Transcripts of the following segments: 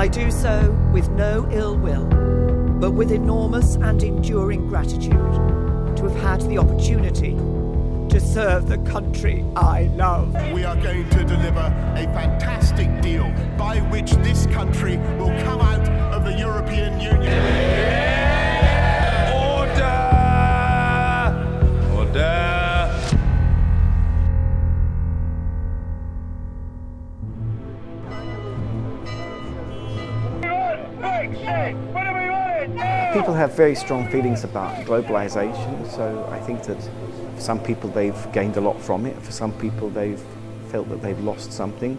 I do so with no ill will, but with enormous and enduring gratitude to have had the opportunity to serve the country I love. We are going to deliver a fantastic deal by which this country will come out of the European Union. Order! Order! People have very strong feelings about globalization, so I think that for some people they've gained a lot from it, for some people they've felt that they've lost something,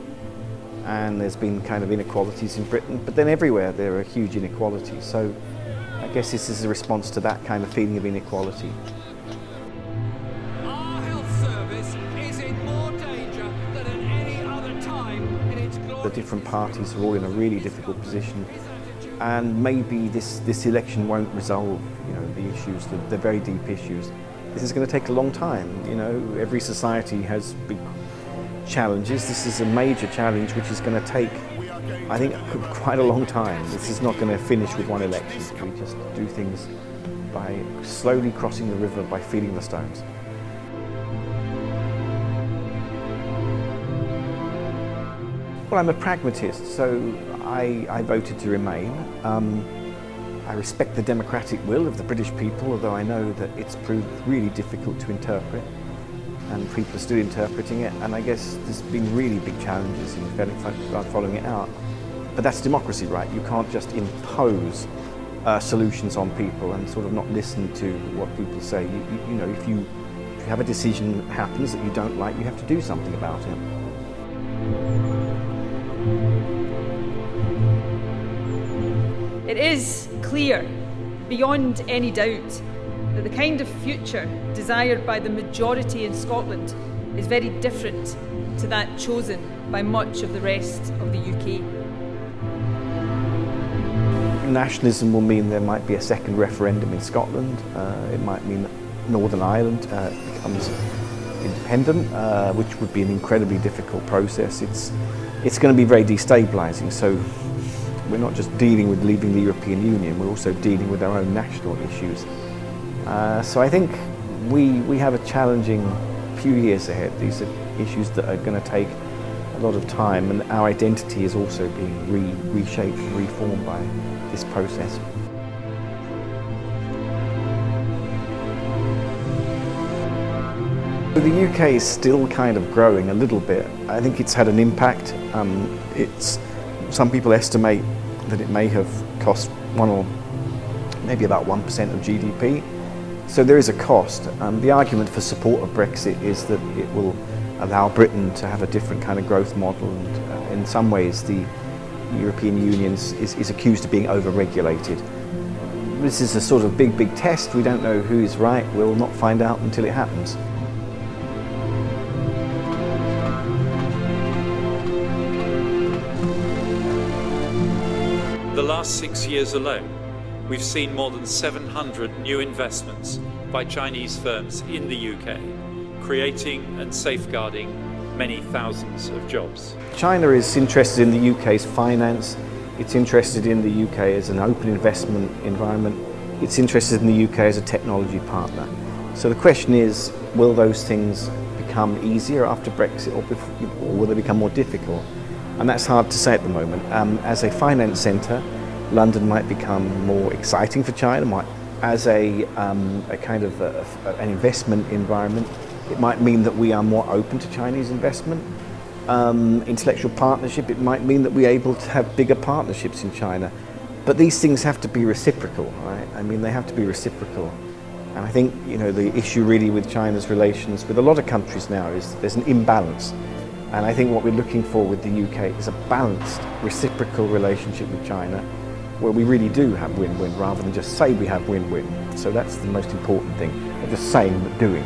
and there's been kind of inequalities in Britain, but then everywhere there are huge inequalities, so I guess this is a response to that kind of feeling of inequality. Our health service is in more danger than at any other time in its glory. The different parties are all in a really difficult position, and maybe this election won't resolve, the issues, the very deep issues. This is going to take a long time. Every society has big challenges. This is a major challenge which is going to take, I think, quite a long time. This is not going to finish with one election. We just do things by slowly crossing the river, by feeling the stones. Well, I'm a pragmatist, so I voted to remain. I respect the democratic will of the British people, although I know that it's proved really difficult to interpret, and people are still interpreting it, and I guess there's been really big challenges in following it out. But that's democracy, right? You can't just impose solutions on people and sort of not listen to what people say. If you have a decision that happens that you don't like, you have to do something about it. It is clear, beyond any doubt, that the kind of future desired by the majority in Scotland is very different to that chosen by much of the rest of the UK. Nationalism will mean there might be a second referendum in Scotland. It might mean that Northern Ireland becomes independent, which would be an incredibly difficult process. It's going to be very destabilising. So we're not just dealing with leaving the European Union, we're also dealing with our own national issues. So I think we have a challenging few years ahead. These are issues that are going to take a lot of time, and our identity is also being reshaped and reformed by this process. The UK is still kind of growing a little bit. I think it's had an impact. Some people estimate that it may have cost maybe about 1% of GDP. So there is a cost. The argument for support of Brexit is that it will allow Britain to have a different kind of growth model, and in some ways the European Union is accused of being over-regulated. This is a sort of big test. We don't know who is right. We'll not find out until it happens. The last 6 years alone, we've seen more than 700 new investments by Chinese firms in the UK, creating and safeguarding many thousands of jobs. China is interested in the UK's finance, it's interested in the UK as an open investment environment, it's interested in the UK as a technology partner. So the question is, will those things become easier after Brexit, or will they become more difficult? And that's hard to say at the moment. As a finance centre, London might become more exciting for China. As a kind of an investment environment, it might mean that we are more open to Chinese investment. Intellectual partnership, it might mean that we're able to have bigger partnerships in China. But these things have to be reciprocal, right? I mean, they have to be reciprocal. And I think, the issue really with China's relations with a lot of countries now is there's an imbalance. And I think what we're looking for with the UK is a balanced, reciprocal relationship with China, where we really do have win-win, rather than just say we have win-win. So that's the most important thing, not just saying but doing.